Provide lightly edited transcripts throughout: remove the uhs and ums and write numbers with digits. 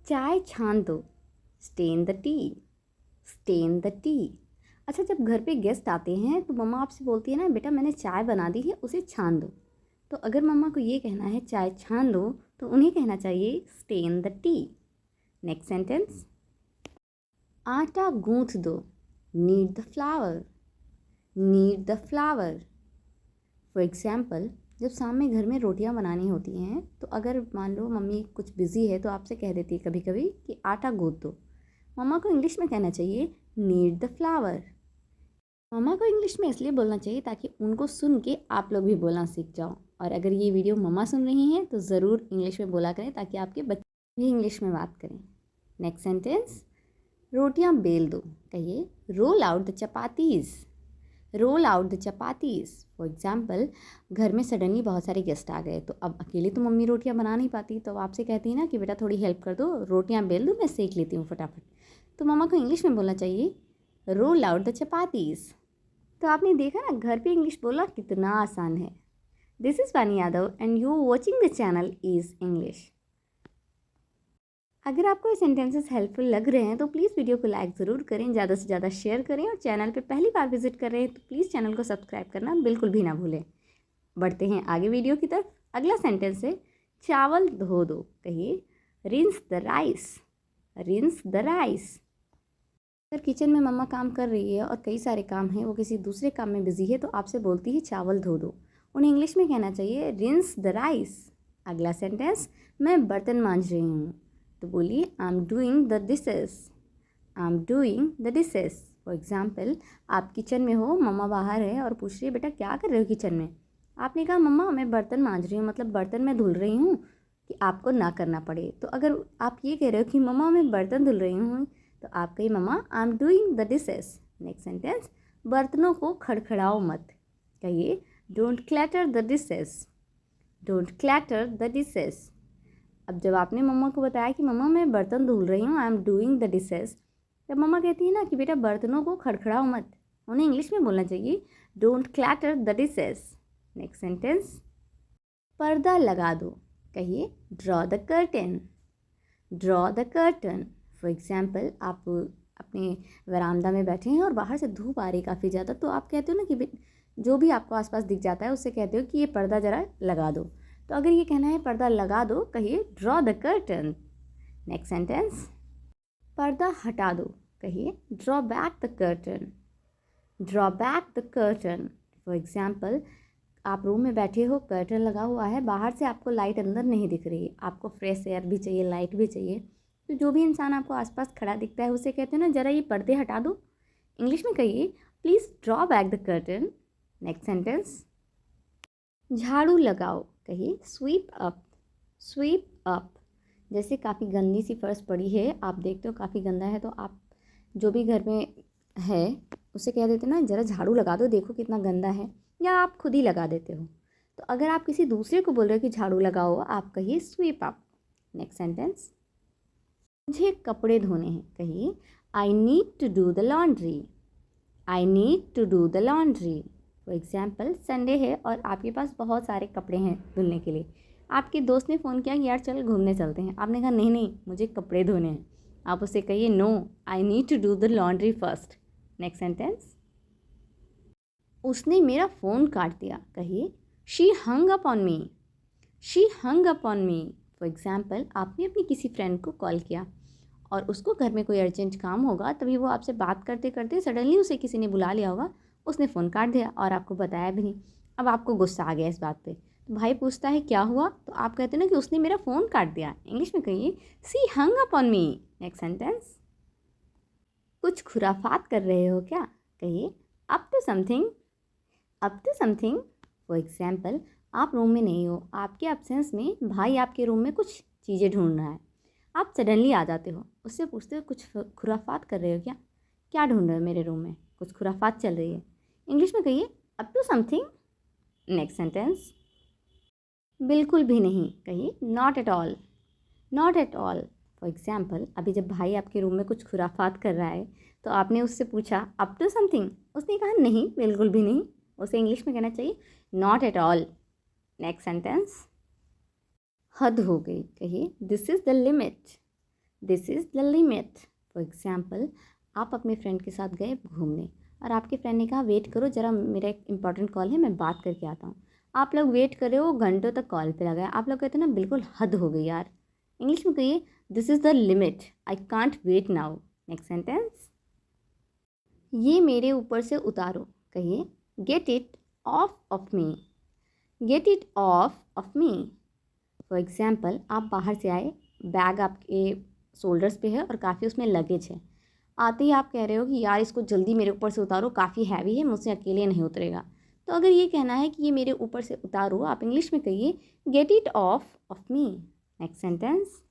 चाय छान दो, stand the T, stand the T. अच्छा, जब घर पे गेस्ट आते हैं तो मम्मा आपसे बोलती है ना, बेटा मैंने चाय बना दी है, उसे छान दो। तो अगर मम्मा को ये कहना है चाय छान दो, तो उन्हें कहना चाहिए stand the T. Next sentence, आटा गूंथ दो, need the flower, need the flower. For example, जब शाम में घर में रोटियां बनानी होती हैं तो अगर मान लो मम्मी कुछ बिज़ी है तो आपसे कह देती है कभी कभी कि आटा गूंथ दो। मम्मा को इंग्लिश में कहना चाहिए नीड द फ्लावर। मम्मा को इंग्लिश में इसलिए बोलना चाहिए ताकि उनको सुन के आप लोग भी बोलना सीख जाओ। और अगर ये वीडियो मम्मा सुन रही हैं तो ज़रूर इंग्लिश में बोला करें ताकि आपके बच्चे भी इंग्लिश में बात करें। नेक्स्ट सेंटेंस, रोटियां बेल दो, कहिए roll out the chapatis, roll out the chapatis. For example, घर में सडनली बहुत सारे गेस्ट आ गए तो अब अकेले तो मम्मी रोटियां बना नहीं पाती, तो आपसे कहती है ना कि बेटा थोड़ी हेल्प कर दो, रोटियां बेल दो, मैं सेक लेती हूँ फटाफट। तो मम्मा को इंग्लिश में बोलना चाहिए रोल आउट द चपातीज़। तो आपने देखा ना, घर पे इंग्लिश बोलना कितना आसान है। दिस इज़ वानी Yadav and you watching the channel is English. अगर आपको ये सेंटेंसेस हेल्पफुल लग रहे हैं तो प्लीज़ वीडियो को लाइक ज़रूर करें, ज़्यादा से ज़्यादा शेयर करें, और चैनल पे पहली बार विजिट कर रहे हैं तो प्लीज़ चैनल को सब्सक्राइब करना बिल्कुल भी ना भूलें। बढ़ते हैं आगे वीडियो की तरफ। अगला सेंटेंस है चावल धो दो, कहिए rinse the rice, rinse the rice. अगर किचन में मम्मा काम कर रही है और कई सारे काम हैं, वो किसी दूसरे काम में बिजी है तो आपसे बोलती है चावल धो दो, उन्हें इंग्लिश में कहना चाहिए रिंस द राइस। अगला सेंटेंस, मैं बर्तन मांज रही हूँ, तो बोलिए आई am doing the dishes, I am doing the dishes. For example, आप किचन में हो, मम्मा बाहर है और पूछ रही है बेटा क्या कर रहे हो किचन में। आपने कहा मम्मा मैं बर्तन मांज रही हूँ, मतलब बर्तन मैं धुल रही हूँ कि आपको ना करना पड़े। तो अगर आप ये कह रहे हो कि मम्मा मैं बर्तन धुल रही हूँ, तो आप कहिए mama I am doing the dishes. Next sentence, बर्तनों को खड़खड़ाओ मत, कहिए don't clatter the dishes, don't clatter the dishes. अब जब आपने मम्मा को बताया कि मम्मा मैं बर्तन धुल रही हूँ, आई एम डूइंग द डिशेस, तब मम्मा कहती है ना कि बेटा बर्तनों को खड़खड़ाओ मत, उन्हें इंग्लिश में बोलना चाहिए don't clatter the dishes. Next sentence, पर्दा लगा दो, कहिए draw the curtain, draw the curtain. For example, आप अपने वरामदा में बैठे हैं और बाहर से धूप आ रही काफ़ी ज़्यादा, तो आप कहते हो ना कि जो भी आपको आसपास दिख जाता है उससे कहते हो कि ये पर्दा ज़रा लगा दो। तो अगर ये कहना है पर्दा लगा दो, कहिए draw the curtain. Next sentence, पर्दा हटा दो, कहिए draw back the curtain, draw back the curtain. For example, आप रूम में बैठे हो, कर्टन लगा हुआ है, बाहर से आपको लाइट अंदर नहीं दिख रही है, आपको फ्रेश एयर भी चाहिए, लाइट भी चाहिए। तो जो भी इंसान आपको आसपास खड़ा दिखता है उसे कहते हैं ना ज़रा ये पर्दे हटा दो, इंग्लिश में कहिए please draw back the curtain. Next sentence, झाड़ू लगाओ, कहिए स्वीप अप, स्वीप अप। जैसे काफ़ी गंदी सी फर्श पड़ी है, आप देखते हो काफ़ी गंदा है, तो आप जो भी घर में है उसे कह देते ना ज़रा झाड़ू लगा दो, देखो कितना गंदा है, या आप खुद ही लगा देते हो। तो अगर आप किसी दूसरे को बोल रहे हो कि झाड़ू लगाओ, आप कहिए स्वीप अप। नेक्स्ट सेंटेंस, मुझे कपड़े धोने हैं, कहिए I need to do the laundry, I need to do the laundry. For example, Sunday है और आपके पास बहुत सारे कपड़े हैं धुलने के लिए। आपके दोस्त ने फ़ोन किया कि यार चल घूमने चलते हैं, आपने कहा नहीं नहीं मुझे कपड़े धोने हैं, आप उससे कहिए no I need to do the laundry first. Next sentence, उसने मेरा फ़ोन काट दिया, कहिए she hung up on me, she hung up on me. For example, आपने अपनी किसी फ्रेंड को कॉल किया और उसको घर में कोई अर्जेंट काम होगा, तभी वो आपसे बात करते करते सडनली उसे किसी ने बुला लिया होगा, उसने फ़ोन काट दिया और आपको बताया भी नहीं। अब आपको गुस्सा आ गया इस बात पे, तो भाई पूछता है क्या हुआ, तो आप कहते हैं ना कि उसने मेरा फ़ोन काट दिया, इंग्लिश में कहिए she hung up on me. Next sentence, कुछ खुराफात कर रहे हो क्या, कहिए up to something, up to something. For example, आप रूम में नहीं हो, आपके एब्सेंस में भाई आपके रूम में कुछ चीज़ें ढूंढ रहा है, आप सडनली आ जाते हो, उससे पूछते हो कुछ खुराफात कर रहे हो क्या, क्या ढूंढ रहे हो मेरे रूम में, कुछ खुराफात चल रही है, इंग्लिश में कहिए up to something. Next sentence, बिल्कुल भी नहीं, कहिए not at all, not at all. For example, अभी जब भाई आपके रूम में कुछ खुराफात कर रहा है तो आपने उससे पूछा अप टू समथिंग, उसने कहा नहीं बिल्कुल भी नहीं, उसे इंग्लिश में कहना चाहिए not at all. Next sentence, हद हो गई, कहिए this is the limit, this is the limit. For example, आप अपने फ्रेंड के साथ गए घूमने और आपके फ्रेंड ने कहा वेट करो ज़रा, मेरा एक इंपॉर्टेंट कॉल है, मैं बात करके आता हूँ। आप लोग वेट कर रहे हो, घंटों तक कॉल पे लगा है। आप लोग कहते हैं ना बिल्कुल हद हो गई यार। इंग्लिश में कहिए this is the limit, I can't wait now. Next sentence, ये मेरे ऊपर से उतारो। कहिए get it off me, get it off me. For example, आप बाहर से आए, बैग आपके शोल्डर्स पे है और काफ़ी उसमें लगेज है। आते ही आप कह रहे हो कि यार इसको जल्दी मेरे ऊपर से उतारो, काफ़ी हैवी है, मुझसे अकेले नहीं उतरेगा। तो अगर ये कहना है कि ये मेरे ऊपर से उतारो, आप इंग्लिश में कहिए get it off me. Next sentence,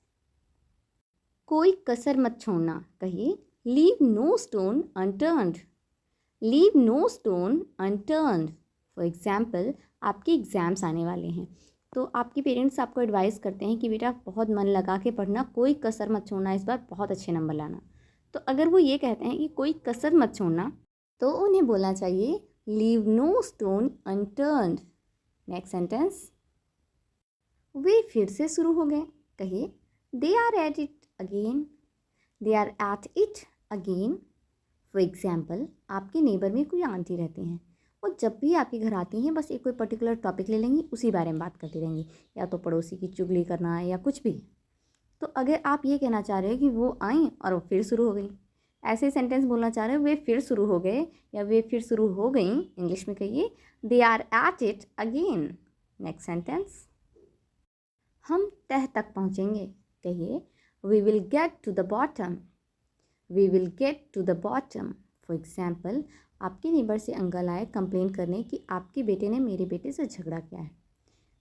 कोई कसर मत छोड़ना। कहिए leave no stone unturned, leave no stone unturned. For example, आपके एग्ज़ाम्स आने वाले हैं तो आपके पेरेंट्स आपको एडवाइस करते हैं कि बेटा बहुत मन लगा के पढ़ना, कोई कसर मत छोड़ना, इस बार बहुत अच्छे नंबर लाना। तो अगर वो ये कहते हैं कि कोई कसर मत छोड़ना, तो उन्हें बोलना चाहिए leave no stone unturned. Next sentence, वे फिर से शुरू हो गए। कहिए they are at it again, they are at it again. For example, आपके नेबर में कोई आंटी रहती हैं, वो जब भी आपके घर आती हैं बस एक कोई पर्टिकुलर टॉपिक ले लेंगी, उसी बारे में बात करती रहेंगी, या तो पड़ोसी की चुगली करना है या कुछ भी। तो अगर आप ये कहना चाह रहे हो कि वो आई और वो फिर शुरू हो गई, ऐसे सेंटेंस बोलना चाह रहे हो वे फिर शुरू हो गए या वे फिर शुरू हो गई, इंग्लिश में कहिए they are at it again. Next sentence, हम तह तक पहुँचेंगे। कहिए we will get to the bottom, we will get to the bottom. For example, आपके नेबर से अंकल आए कंप्लेन करने कि आपके बेटे ने मेरे बेटे से झगड़ा किया है।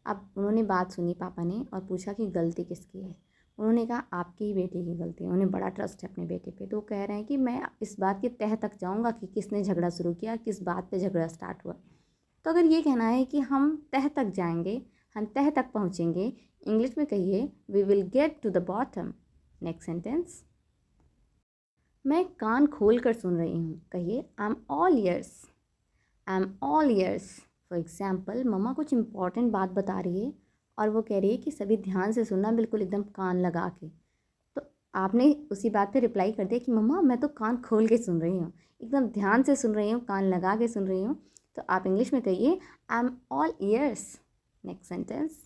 अब उन्होंने बात सुनी पापा ने और पूछा कि गलती किसकी है। उन्होंने कहा आपकी ही बेटे की गलती है, उन्हें बड़ा ट्रस्ट है अपने बेटे पे। तो वो कह रहे हैं कि मैं इस बात के तह तक जाऊंगा कि किसने झगड़ा शुरू किया, किस बात पे झगड़ा स्टार्ट हुआ। तो अगर ये कहना है कि हम तह तक जाएंगे, हम तह तक पहुँचेंगे, इंग्लिश में कहिए we will get to the bottom. Next sentence, मैं कान खोल कर सुन रही हूँ। कहिए I am all ears, I am all ears. For example, mamma कुछ इंपॉर्टेंट बात बता रही है और वो कह रही है कि सभी ध्यान से सुनना, बिल्कुल एकदम कान लगा के। तो आपने उसी बात पे रिप्लाई कर दिया कि मम्मा मैं तो कान खोल के सुन रही हूँ, एकदम ध्यान से सुन रही हूँ, कान लगा के सुन रही हूँ। तो आप इंग्लिश में कहिए I am all years. Next sentence,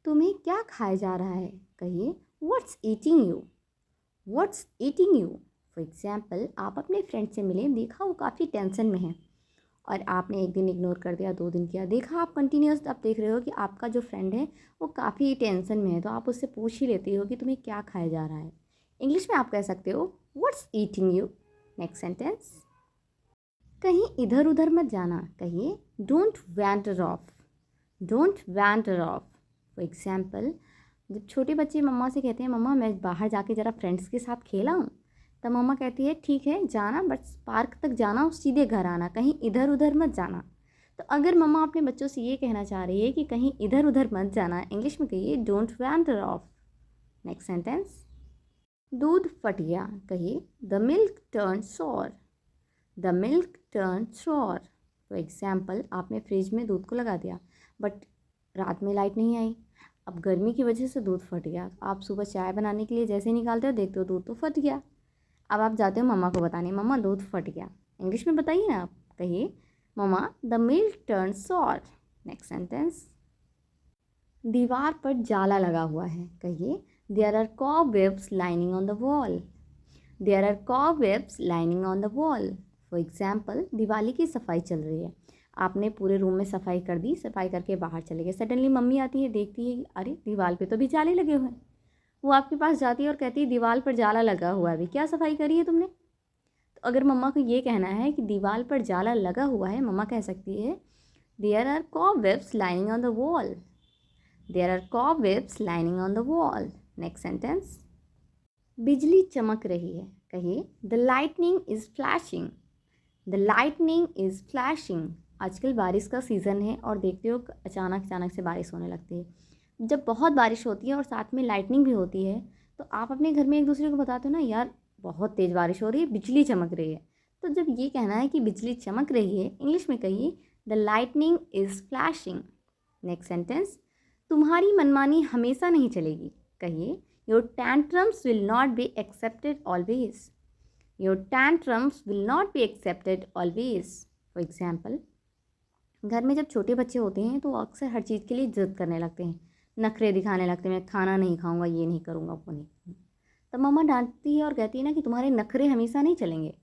तुम्हें क्या खाया जा रहा है। कहिए what's eating you, what's eating you. For example, आप अपने फ्रेंड से मिले, देखा वो काफ़ी टेंशन में है और आपने एक दिन इग्नोर कर दिया, 2 दिन किया, देखा आप कंटिन्यूस, आप देख रहे हो कि आपका जो फ्रेंड है वो काफ़ी टेंशन में है, तो आप उससे पूछ ही लेती हो कि तुम्हें क्या खाया जा रहा है। इंग्लिश में आप कह सकते हो what's eating you. Next sentence, कहीं इधर उधर मत जाना। कहिए don't wander of, don't wander of. For example, जब छोटे बच्चे मम्मा से कहते हैं मम्मा मैं बाहर जाके ज़रा फ्रेंड्स के साथ खेला हूँ, तब मम्मा कहती है ठीक है जाना, बस पार्क तक जाना और सीधे घर आना, कहीं इधर उधर मत जाना। तो अगर मम्मा अपने बच्चों से ये कहना चाह रही है कि कहीं इधर उधर मत जाना, इंग्लिश में कहिए don't wander off. Next sentence, दूध फट गया। कहिए the milk turn sour, the milk turn sour. For example, आपने फ्रिज में दूध को लगा दिया बट रात में लाइट नहीं आई, अब गर्मी की वजह से दूध फट गया। आप सुबह चाय बनाने के लिए जैसे ही निकालते हो देखते हो दूध तो फट गया। अब आप जाते हो मम्मा को बताने, मम्मा दूध फट गया। इंग्लिश में बताइए ना आप, कहिए mamma the milk turn sour. Next sentence, दीवार पर जाला लगा हुआ है। कहिए there are cobwebs lining on the wall, there are cobwebs lining on the wall. For example, Diwali की सफाई चल रही है, आपने पूरे रूम में सफाई कर दी, सफाई करके बाहर चले गए, सडनली मम्मी आती है, देखती है अरे दीवार पे तो भी जाले लगे हुए हैं। वो आपके पास जाती है और कहती है दीवार पर जाला लगा हुआ है, अभी क्या सफाई करी है तुमने। तो अगर मम्मा को ये कहना है कि दीवार पर जाला लगा हुआ है, मम्मा कह सकती है there are cobwebs lining on the wall, there are cobwebs lining on the wall. Next sentence, बिजली चमक रही है। कहिए the lightning is flashing, the lightning is flashing. आजकल बारिश का सीज़न है और देखते हो अचानक अचानक से बारिश होने लगती है। जब बहुत बारिश होती है और साथ में लाइटनिंग भी होती है, तो आप अपने घर में एक दूसरे को बताते हो ना यार बहुत तेज़ बारिश हो रही है, बिजली चमक रही है। तो जब ये कहना है कि बिजली चमक रही है, इंग्लिश में कहिए the lightning is flashing. Next sentence, तुम्हारी मनमानी हमेशा नहीं चलेगी। कहिए your tantrums will not be accepted always, your tantrums will not be accepted always. For example, घर में जब छोटे बच्चे होते हैं तो अक्सर हर चीज़ के लिए ज़िद करने लगते हैं, नखरे दिखाने लगते हैं, मैं खाना नहीं खाऊंगा, ये नहीं करूँगा, वो नहीं करूँगा। तब मम्मा डांटती है और कहती है ना कि तुम्हारे नखरे हमेशा नहीं चलेंगे।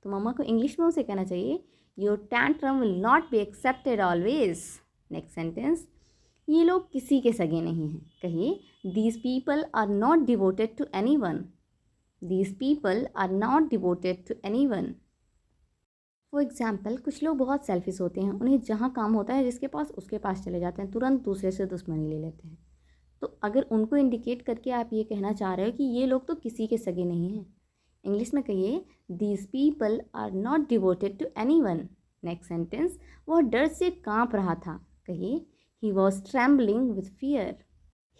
तो मम्मा को इंग्लिश में उसे कहना चाहिए, your tantrum will not be accepted always. Next sentence, ये लोग किसी के सगे नहीं हैं। कहिए, these people are not devoted to anyone, these people are not devoted to anyone. For example, कुछ लोग बहुत सेल्फिश होते हैं, उन्हें जहाँ काम होता है जिसके पास उसके पास चले जाते हैं, तुरंत दूसरे से दुश्मनी ले लेते हैं। तो अगर उनको इंडिकेट करके आप ये कहना चाह रहे हो कि ये लोग तो किसी के सगे नहीं हैं, इंग्लिश में कहिए, these people are not devoted to anyone. Next sentence, वह डर से काँप रहा था। कहिए, he was trembling with fear,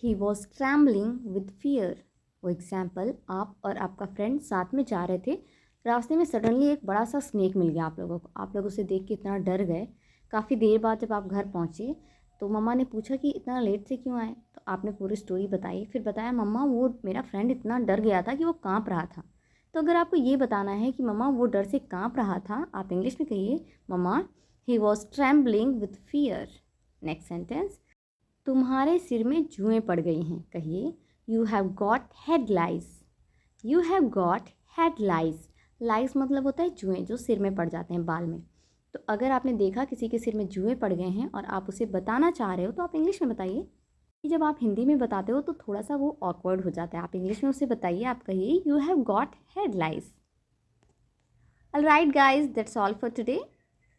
he was trembling with fear. For example, आप और आपका फ्रेंड साथ में जा रहे थे, रास्ते में सडनली एक बड़ा सा स्नेक मिल गया आप लोगों को। आप लोग उसे देख के इतना डर गए। काफ़ी देर बाद जब आप घर पहुँचे तो मम्मा ने पूछा कि इतना लेट से क्यों आए। तो आपने पूरी स्टोरी बताई, फिर बताया मम्मा वो मेरा फ्रेंड इतना डर गया था कि वो काँप रहा था। तो अगर आपको ये बताना है कि मम्मा वो डर से काँप रहा था, आप इंग्लिश में कहिए, mamma he was trembling with fear. Next sentence, तुम्हारे सिर में जुएँ पड़ गई हैं। कहिए, you have got head lice, you have got head lice. Lice मतलब होता है जुएँ, जो सिर में पड़ जाते हैं, बाल में। तो अगर आपने देखा किसी के सिर में जुएँ पड़ गए हैं और आप उसे बताना चाह रहे हो तो आप इंग्लिश में बताइए। कि जब आप हिंदी में बताते हो तो थोड़ा सा वो ऑकवर्ड हो जाता है, आप इंग्लिश में उसे बताइए, आप कहिए, you have got head lice. Alright guys, that's all for today.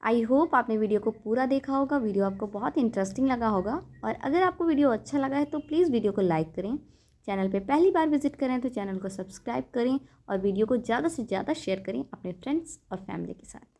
I hope आपने वीडियो को पूरा देखा होगा, वीडियो आपको बहुत इंटरेस्टिंग लगा होगा। और अगर आपको वीडियो अच्छा लगा है तो प्लीज़ वीडियो को लाइक करें, चैनल पे पहली बार विजिट करें तो चैनल को सब्सक्राइब करें और वीडियो को ज़्यादा से ज़्यादा शेयर करें अपने फ्रेंड्स और फैमिली के साथ।